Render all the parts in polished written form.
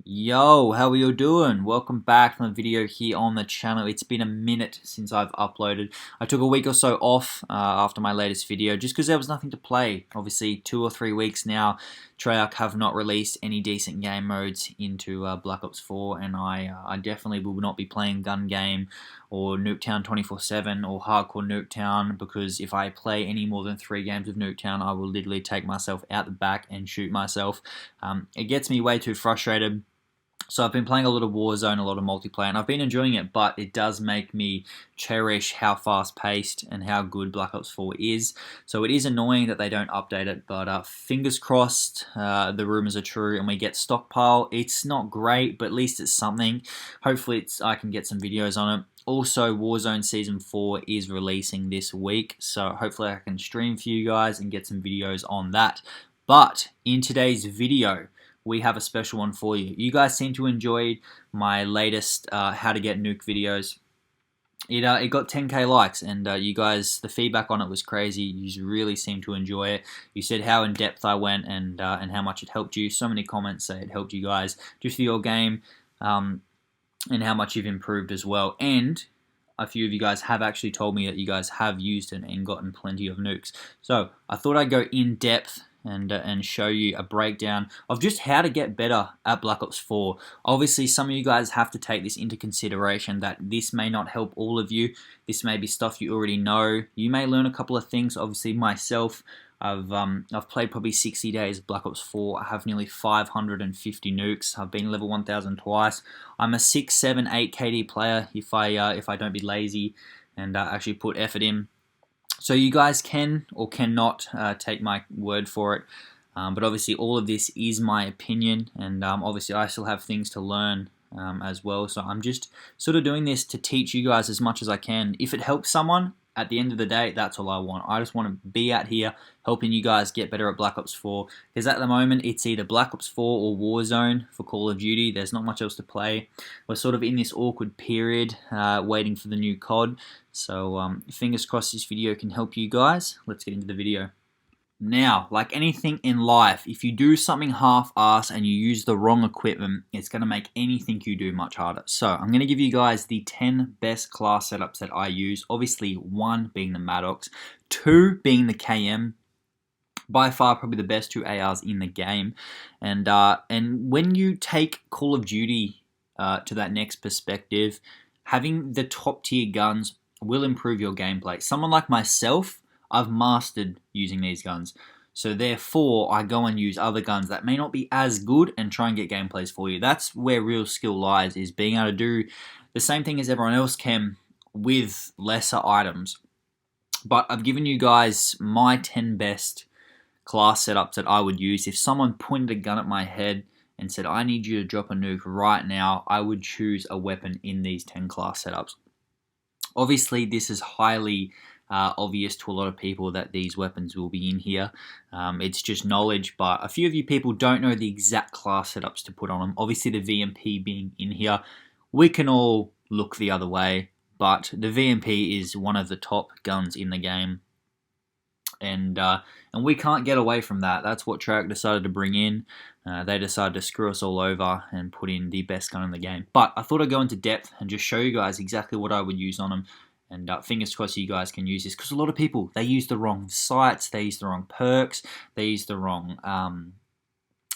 Yo, how are you doing? Welcome back to the video here on the channel. It's been a minute since I've uploaded. I took a week or so off after my latest video just because there was nothing to play. Obviously, 2 or 3 weeks now, Treyarch have not released any decent game modes into Black Ops 4, and I definitely will not be playing Gun Game or Nuketown 24/7 or Hardcore Nuketown, because if I play any more than 3 games of Nuketown, I will literally take myself out the back and shoot myself. It gets me way too frustrated. So I've been playing a lot of Warzone, a lot of multiplayer, and I've been enjoying it, but it does make me cherish how fast-paced and how good Black Ops 4 is. So it is annoying that they don't update it, but fingers crossed the rumors are true and we get Stockpile. It's not great, but at least it's something. Hopefully I can get some videos on it. Also, Warzone Season 4 is releasing this week, so hopefully I can stream for you guys and get some videos on that. But in today's video, we have a special one for you. You guys seem to enjoy my latest how to get nuke videos. It got 10k likes, and you guys, the feedback on it was crazy. You really seemed to enjoy it. You said how in depth I went and how much it helped you. So many comments say it helped you guys just for your game, and how much you've improved as well. And a few of you guys have actually told me that you guys have used it and gotten plenty of nukes. So I thought I'd go in depth and show you a breakdown of just how to get better at Black Ops 4. Obviously, some of you guys have to take this into consideration, that this may not help all of you. This may be stuff you already know. You may learn a couple of things. Obviously, myself, I've played probably 60 days of Black Ops 4. I have nearly 550 nukes. I've been level 1000 twice. I'm a 6, 7, 8 KD player if I don't be lazy and actually put effort in. So you guys can or cannot take my word for it, but obviously all of this is my opinion, and obviously I still have things to learn as well. So I'm just sort of doing this to teach you guys as much as I can. If it helps someone, at the end of the day, that's all I want. I just want to be out here helping you guys get better at Black Ops 4, because at the moment it's either Black Ops 4 or Warzone for Call of Duty. There's not much else to play. We're sort of in this awkward period waiting for the new COD. So fingers crossed this video can help you guys. Let's get into the video. Now, like anything in life, if you do something half-assed and you use the wrong equipment, it's going to make anything you do much harder. So I'm going to give you guys the 10 best class setups that I use. Obviously, 1 being the Maddox, 2 being the KM. By far, probably the best 2 ARs in the game. And when you take Call of Duty to that next perspective, having the top tier guns will improve your gameplay. Someone like myself, I've mastered using these guns. So therefore, I go and use other guns that may not be as good and try and get gameplays for you. That's where real skill lies, is being able to do the same thing as everyone else can with lesser items. But I've given you guys my 10 best class setups that I would use. If someone pointed a gun at my head and said, I need you to drop a nuke right now, I would choose a weapon in these 10 class setups. Obviously, this is highly obvious to a lot of people that these weapons will be in here. It's just knowledge, but a few of you people don't know the exact class setups to put on them. Obviously, the VMP being in here, we can all look the other way, but the VMP is one of the top guns in the game. And we can't get away from that. That's what Treyarch decided to bring in. They decided to screw us all over and put in the best gun in the game. But I thought I'd go into depth and just show you guys exactly what I would use on them. And fingers crossed you guys can use this, because a lot of people, they use the wrong sights, they use the wrong perks, they use the wrong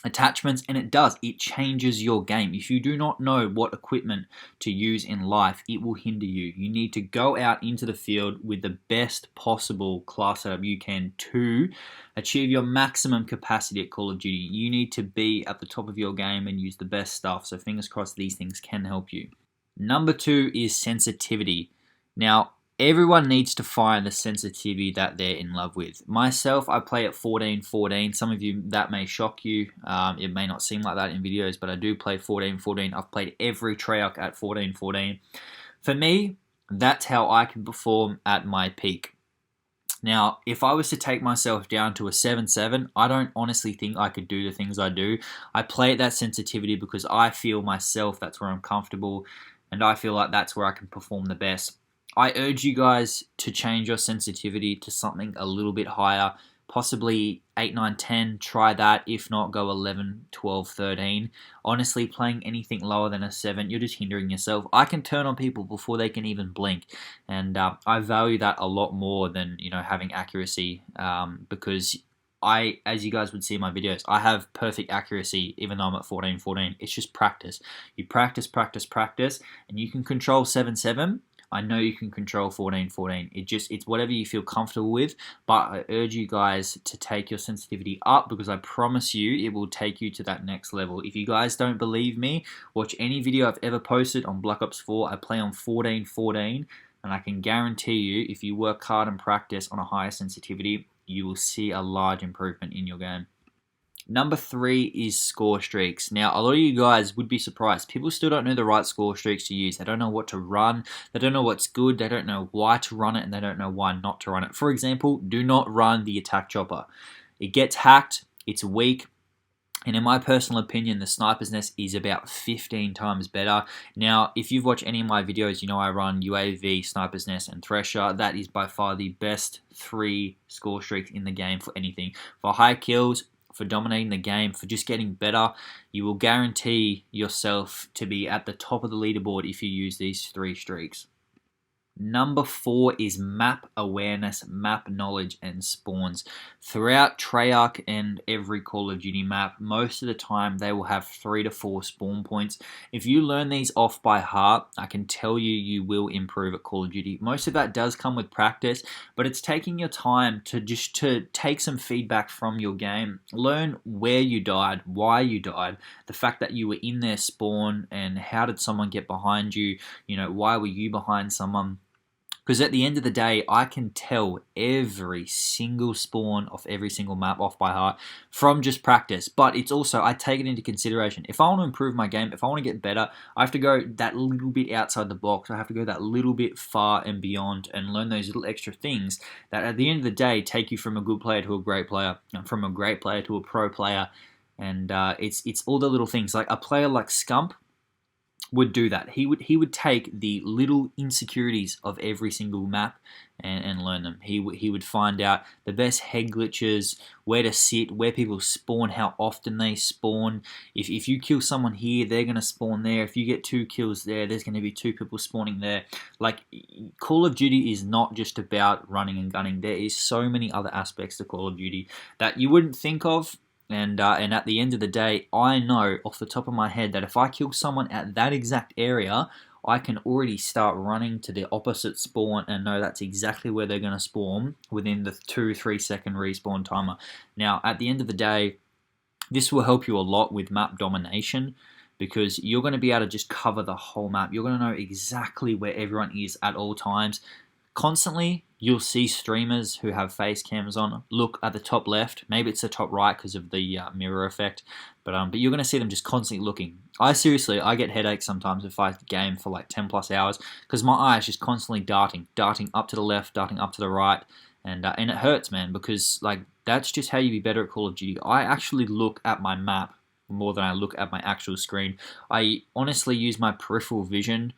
attachments, and it changes your game. If you do not know what equipment to use in life, it will hinder you. You need to go out into the field with the best possible class setup you can to achieve your maximum capacity at Call of Duty. You need to be at the top of your game and use the best stuff, so fingers crossed these things can help you. Number 2 is sensitivity. Now, everyone needs to find the sensitivity that they're in love with. Myself, I play at 14-14. Some of you, that may shock you. It may not seem like that in videos, but I do play 14-14. I've played every Treyarch at 14-14. For me, that's how I can perform at my peak. Now, if I was to take myself down to a 7-7, I don't honestly think I could do the things I do. I play at that sensitivity because I feel myself that's where I'm comfortable, and I feel like that's where I can perform the best. I urge you guys to change your sensitivity to something a little bit higher. possibly 8, 9, 10, try that. If not, go 11, 12, 13. Honestly, playing anything lower than a 7, you're just hindering yourself. I can turn on people before they can even blink, and I value that a lot more than having accuracy, because as you guys would see in my videos, I have perfect accuracy even though I'm at 14, 14. It's just practice. You practice, practice, practice, and you can control 7, 7. I know you can control 14, 14. It's whatever you feel comfortable with, but I urge you guys to take your sensitivity up, because I promise you it will take you to that next level. If you guys don't believe me, watch any video I've ever posted on Black Ops 4. I play on 14, 14, and I can guarantee you, if you work hard and practice on a higher sensitivity, you will see a large improvement in your game. Number 3 is score streaks. Now, a lot of you guys would be surprised. People still don't know the right score streaks to use. They don't know what to run. They don't know what's good. They don't know why to run it, and they don't know why not to run it. For example, do not run the attack chopper. It gets hacked. It's weak. And in my personal opinion, the sniper's nest is about 15 times better. Now, if you've watched any of my videos, you know I run UAV, sniper's nest, and thresher. That is by far the best 3 score streaks in the game for anything. For high kills, for dominating the game, for just getting better, you will guarantee yourself to be at the top of the leaderboard if you use these 3 streaks. Number 4 is map awareness, map knowledge, and spawns. Throughout Treyarch and every Call of Duty map, most of the time they will have 3 to 4 spawn points. If you learn these off by heart, I can tell you, you will improve at Call of Duty. Most of that does come with practice, but it's taking your time to take some feedback from your game. Learn where you died, why you died, the fact that you were in their spawn, and how did someone get behind you, why were you behind someone? Because at the end of the day, I can tell every single spawn of every single map off by heart from just practice. But it's also, I take it into consideration. If I want to improve my game, if I want to get better, I have to go that little bit outside the box. I have to go that little bit far and beyond and learn those little extra things that at the end of the day take you from a good player to a great player, and from a great player to a pro player. And it's all the little things. Like a player like Scump would do that. He would take the little insecurities of every single map and learn them. He would find out the best head glitches, where to sit, where people spawn, how often they spawn. If you kill someone here, they're going to spawn there. If you get 2 kills there, there's going to be 2 people spawning there. Like, Call of Duty is not just about running and gunning. There is so many other aspects to Call of Duty that you wouldn't think of. And at the end of the day, I know off the top of my head that if I kill someone at that exact area, I can already start running to the opposite spawn and know that's exactly where they're going to spawn within the 2-3 second respawn timer. Now, at the end of the day, this will help you a lot with map domination, because you're going to be able to just cover the whole map. You're going to know exactly where everyone is at all times. Constantly, you'll see streamers who have face cams on look at the top left. Maybe it's the top right because of the mirror effect, but you're going to see them just constantly looking. I get headaches sometimes if I game for like 10 plus hours, because my eye is just constantly darting up to the left, darting up to the right, and it hurts, man, because like that's just how you be better at Call of Duty. I actually look at my map more than I look at my actual screen. I honestly use my peripheral vision,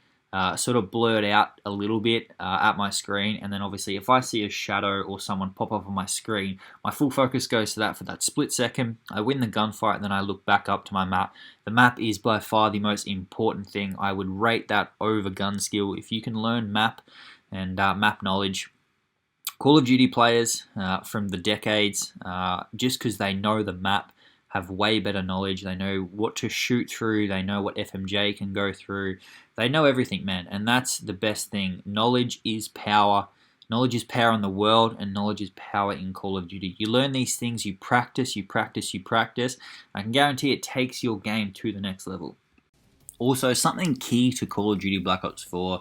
sort of blurred out a little bit at my screen, and then obviously if I see a shadow or someone pop up on my screen, my full focus goes to that for that split second. I win the gunfight, and then I look back up to my map. The map is by far the most important thing. I would rate that over gun skill. If you can learn map and map knowledge, Call of Duty players from the decades, just because they know the map, have way better knowledge. They know what to shoot through. They know what FMJ can go through. They know everything, man. And that's the best thing. Knowledge is power. Knowledge is power in the world, and knowledge is power in Call of Duty. You learn these things, you practice, you practice, you practice. I can guarantee it takes your game to the next level. Also, something key to Call of Duty Black Ops 4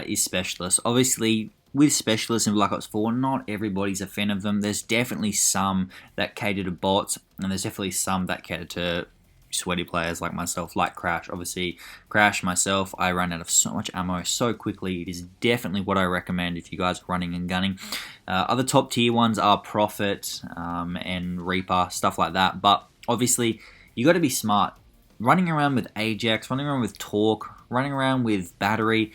is specialists. Obviously, with specialists in Black Ops 4, not everybody's a fan of them. There's definitely some that cater to bots, and there's definitely some that cater to sweaty players like myself, like Crash. Obviously, Crash, myself, I run out of so much ammo so quickly. It is definitely what I recommend if you guys are running and gunning. Other top tier ones are Prophet and Reaper, stuff like that. But obviously, you got to be smart. Running around with Ajax, running around with Torque, running around with Battery,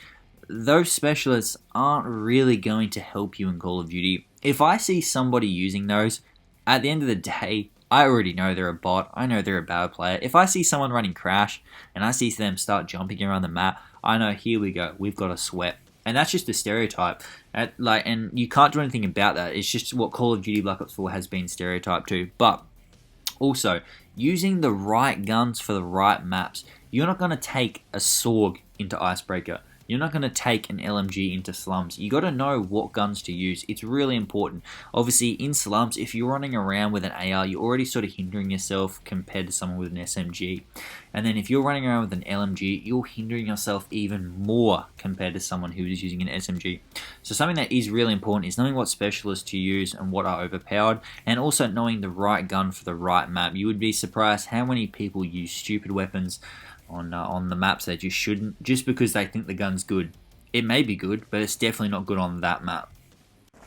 those specialists aren't really going to help you in Call of Duty. If I see somebody using those, at the end of the day, I already know they're a bot. I know they're a bad player. If I see someone running Crash and I see them start jumping around the map, I know, here we go. We've got a sweat. And that's just a stereotype. And you can't do anything about that. It's just what Call of Duty Black Ops 4 has been stereotyped to. But also, using the right guns for the right maps. You're not going to take a Sorg into Icebreaker. You're not going to take an LMG into Slums. You got to know what guns to use. It's really important. Obviously, in Slums, if you're running around with an AR, you're already sort of hindering yourself compared to someone with an SMG. And then if you're running around with an LMG, you're hindering yourself even more compared to someone who is using an SMG. So something that is really important is knowing what specialists to use and what are overpowered, and also knowing the right gun for the right map. You would be surprised how many people use stupid weapons on the maps that you shouldn't, just because they think the gun's good. It may be good, but it's definitely not good on that map.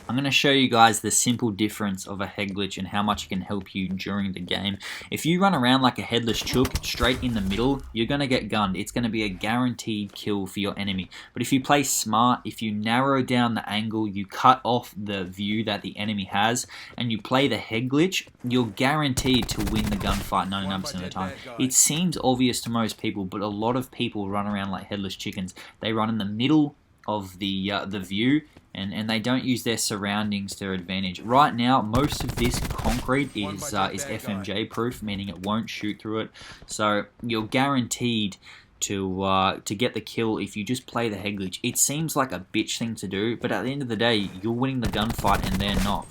I'm going to show you guys the simple difference of a head glitch and how much it can help you during the game. If you run around like a headless chook straight in the middle, you're going to get gunned. It's going to be a guaranteed kill for your enemy. But if you play smart, if you narrow down the angle, you cut off the view that the enemy has, and you play the head glitch, you're guaranteed to win the gunfight 99% of the time. It seems obvious to most people, but a lot of people run around like headless chickens. They run in the middle of the view, and they don't use their surroundings to their advantage. Right now, most of this concrete is FMJ proof, meaning it won't shoot through it. So you're guaranteed to get the kill if you just play the head glitch. It seems like a bitch thing to do, but at the end of the day, you're winning the gunfight and they're not.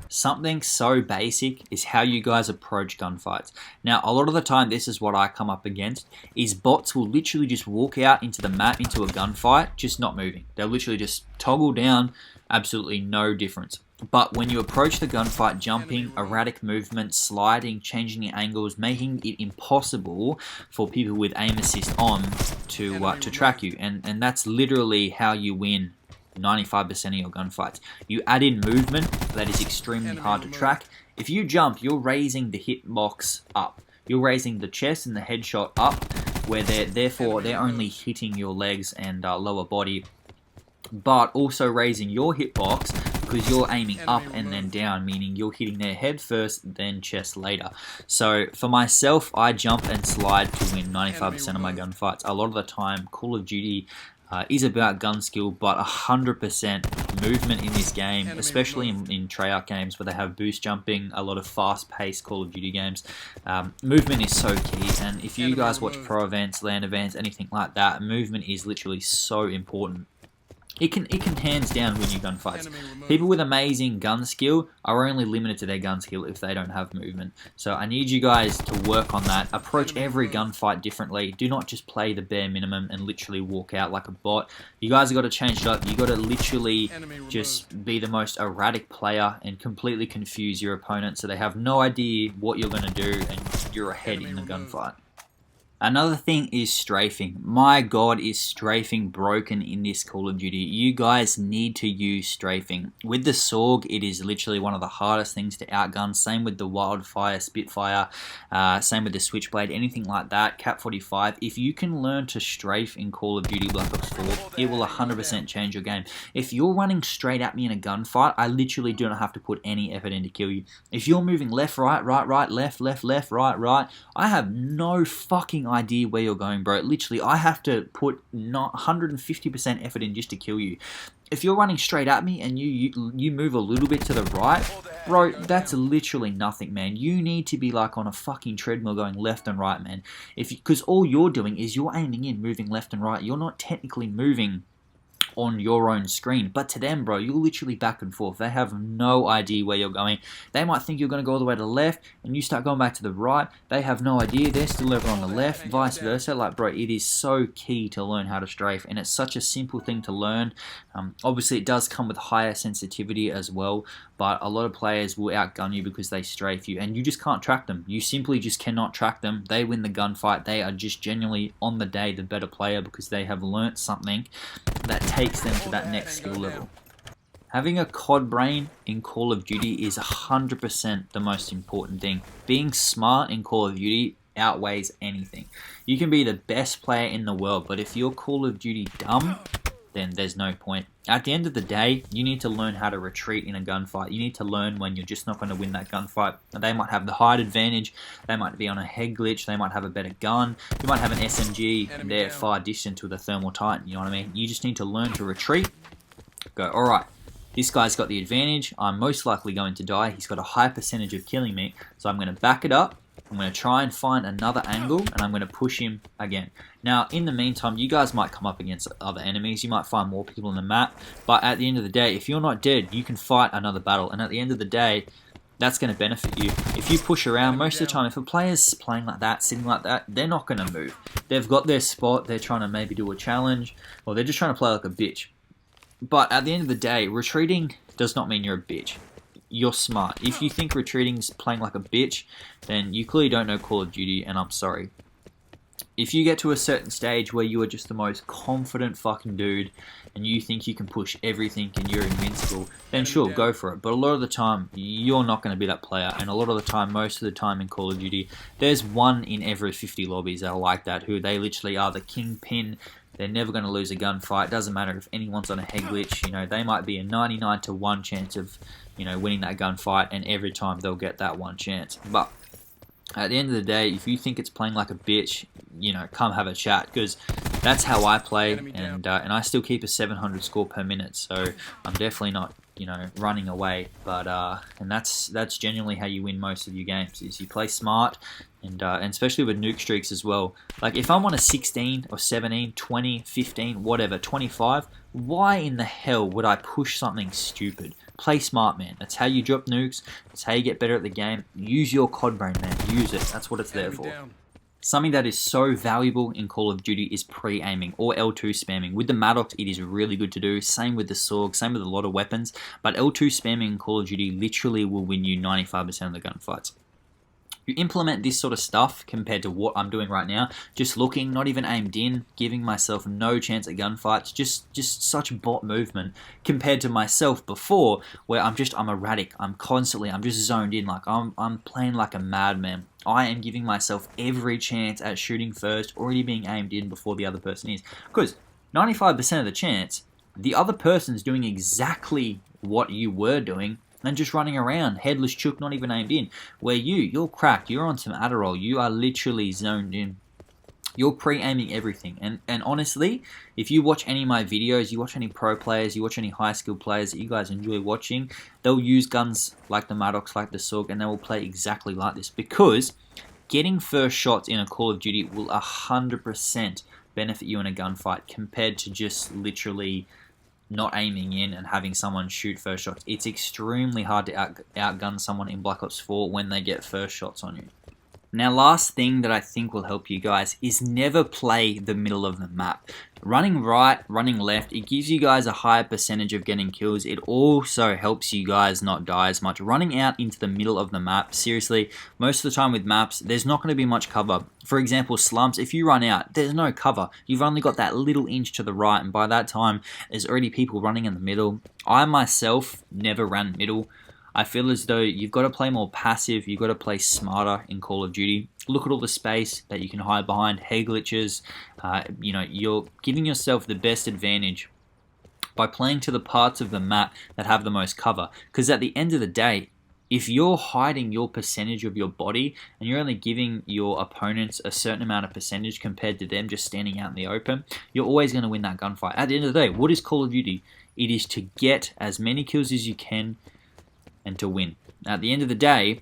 Something so basic is how you guys approach gunfights. Now, a lot of the time, this is what I come up against, is bots will literally just walk out into the map, into a gunfight, just not moving. They'll literally just toggle down, absolutely no difference. But when you approach the gunfight, jumping, erratic movement, sliding, changing the angles, making it impossible for people with aim assist on to track you, and that's literally how you win 95% of your gunfights. You add in movement that is extremely hard to track. If you jump, you're raising the hitbox up. You're raising the chest and the headshot up, where they're only hitting your legs and lower body, but also raising your hitbox because you're aiming up and then down, meaning you're hitting their head first, then chest later. So for myself, I jump and slide to win 95% of my gunfights. A lot of the time, Call of Duty is about gun skill, but 100% movement in this game, especially in Treyarch games where they have boost jumping, a lot of fast-paced Call of Duty games. Movement is so key, and if you guys watch pro events, LAN events, anything like that, movement is literally so important. It can hands down win you gunfights. People with amazing gun skill are only limited to their gun skill if they don't have movement. So I need you guys to work on that. Approach every gunfight differently. Do not just play the bare minimum and literally walk out like a bot. You guys have got to change it up. You got to literally just be the most erratic player and completely confuse your opponent so they have no idea what you're going to do and you're ahead in the gunfight. Another thing is strafing. My god, is strafing broken in this Call of Duty. You guys need to use strafing. With the Sorg, it is literally one of the hardest things to outgun. Same with the Wildfire, Spitfire, same with the Switchblade, anything like that, Cap 45. If you can learn to strafe in Call of Duty Black Ops 4, it will 100% change your game. If you're running straight at me in a gunfight, I literally do not have to put any effort in to kill you. If you're moving left, right, left, right, I have no fucking idea where you're going, bro. Literally, I have to put not 150% effort in just to kill you. If you're running straight at me and you move a little bit to the right, bro, that's literally nothing, man. You need to be like on a fucking treadmill going left and right, man. Because all you're doing is you're aiming in, moving left and right. You're not technically moving on your own screen, but to them, bro, you're literally back and forth. They have no idea where you're going. They might think you're going to go all the way to the left and you start going back to the right. They have no idea. They're still over on the left, vice versa. Like, bro, it is so key to learn how to strafe, and it's such a simple thing to learn. Obviously, it does come with higher sensitivity as well, but a lot of players will outgun you because they strafe you, and you just can't track them. You simply just cannot track them. They win the gunfight. They are just genuinely on the day the better player because they have learnt something that takes them to that next skill level. Having a COD brain in Call of Duty is 100% the most important thing. Being smart in Call of Duty outweighs anything. You can be the best player in the world, but if you're Call of Duty dumb, then there's no point. At the end of the day, you need to learn how to retreat in a gunfight. You need to learn when you're just not going to win that gunfight. They might have the height advantage, they might be on a head glitch, they might have a better gun, you might have an SMG, and they're far distant with a thermal titan, you know what I mean? You just need to learn to retreat. Go, alright, this guy's got the advantage, I'm most likely going to die, he's got a high percentage of killing me, so I'm going to back it up. I'm going to try and find another angle, and I'm going to push him again. Now, in the meantime, you guys might come up against other enemies. You might find more people in the map. But at the end of the day, if you're not dead, you can fight another battle. And at the end of the day, that's going to benefit you. If you push around, most of the time, if a player's playing like that, sitting like that, they're not going to move. They've got their spot. They're trying to maybe do a challenge, or they're just trying to play like a bitch. But at the end of the day, retreating does not mean you're a bitch. You're smart. If you think retreating's playing like a bitch, then you clearly don't know Call of Duty, and I'm sorry. If you get to a certain stage where you are just the most confident fucking dude, and you think you can push everything and you're invincible, then sure, go for it. But a lot of the time, you're not going to be that player, and a lot of the time, most of the time in Call of Duty, there's one in every 50 lobbies that are like that, who they literally are the kingpin. They're never going to lose a gunfight. Doesn't matter if anyone's on a head glitch. You know, they might be a 99 to 1 chance of, you know, winning that gunfight, and every time they'll get that one chance. But at the end of the day, if you think it's playing like a bitch, you know, come have a chat, because that's how I play, and I still keep a 700 score per minute, so I'm definitely not, you know, running away. But and that's genuinely how you win most of your games, is you play smart. And especially with nuke streaks as well. Like, if I'm on a 16 or 17, 20, 15, whatever, 25, why in the hell would I push something stupid? Play smart, man. That's how you drop nukes. That's how you get better at the game. Use your COD brain, man. Use it. That's what it's there for. Something that is so valuable in Call of Duty is pre-aiming, or L2 spamming. With the Maddox, it is really good to do. Same with the SORG, same with a lot of weapons. But L2 spamming in Call of Duty literally will win you 95% of the gunfights. You implement this sort of stuff compared to what I'm doing right now, just looking, not even aimed in, giving myself no chance at gunfights, just such bot movement compared to myself before, where I'm erratic, I'm just zoned in, like I'm playing like a madman. I am giving myself every chance at shooting first, already being aimed in before the other person is, because 95% of the chance, the other person's doing exactly what you were doing, and just running around, headless chook, not even aimed in. Where you're cracked, you're on some Adderall, you are literally zoned in. You're pre-aiming everything. And honestly, if you watch any of my videos, you watch any pro players, you watch any high skill players that you guys enjoy watching, they'll use guns like the Maddox, like the SORG, and they will play exactly like this. Because getting first shots in a Call of Duty will 100% benefit you in a gunfight, compared to just literally not aiming in and having someone shoot first shots. It's extremely hard to outgun someone in Black Ops 4 when they get first shots on you. Now, last thing that I think will help you guys is never play the middle of the map. Running right, running left, it gives you guys a higher percentage of getting kills. It also helps you guys not die as much. Running out into the middle of the map, seriously, most of the time with maps, there's not going to be much cover. For example, slumps, if you run out, there's no cover. You've only got that little inch to the right, and by that time, there's already people running in the middle. I myself never ran middle. I feel as though you've got to play more passive, you've got to play smarter in Call of Duty. Look at all the space that you can hide behind, head glitches. You know, you're giving yourself the best advantage by playing to the parts of the map that have the most cover. Because at the end of the day, if you're hiding your percentage of your body and you're only giving your opponents a certain amount of percentage compared to them just standing out in the open, you're always going to win that gunfight. At the end of the day, what is Call of Duty? It is to get as many kills as you can and to win. At the end of the day,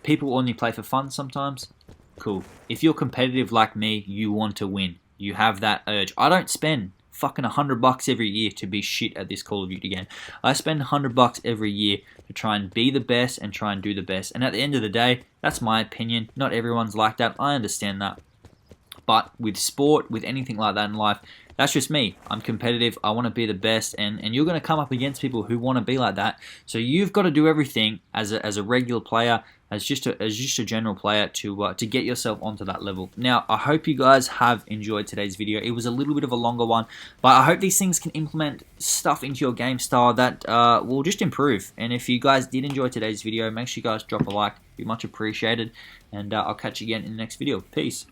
people only play for fun sometimes. Cool. If you're competitive like me, you want to win. You have that urge. I don't spend fucking $100 every year to be shit at this Call of Duty game. I spend $100 every year to try and be the best and try and do the best. And at the end of the day, that's my opinion. Not everyone's like that. I understand that. But with sport, with anything like that in life, that's just me. I'm competitive. I want to be the best, and you're going to come up against people who want to be like that. So you've got to do everything as a regular player, as just a general player to get yourself onto that level. Now, I hope you guys have enjoyed today's video. It was a little bit of a longer one, but I hope these things can implement stuff into your game style that will just improve. And if you guys did enjoy today's video, make sure you guys drop a like. It'd be much appreciated. And I'll catch you again in the next video. Peace.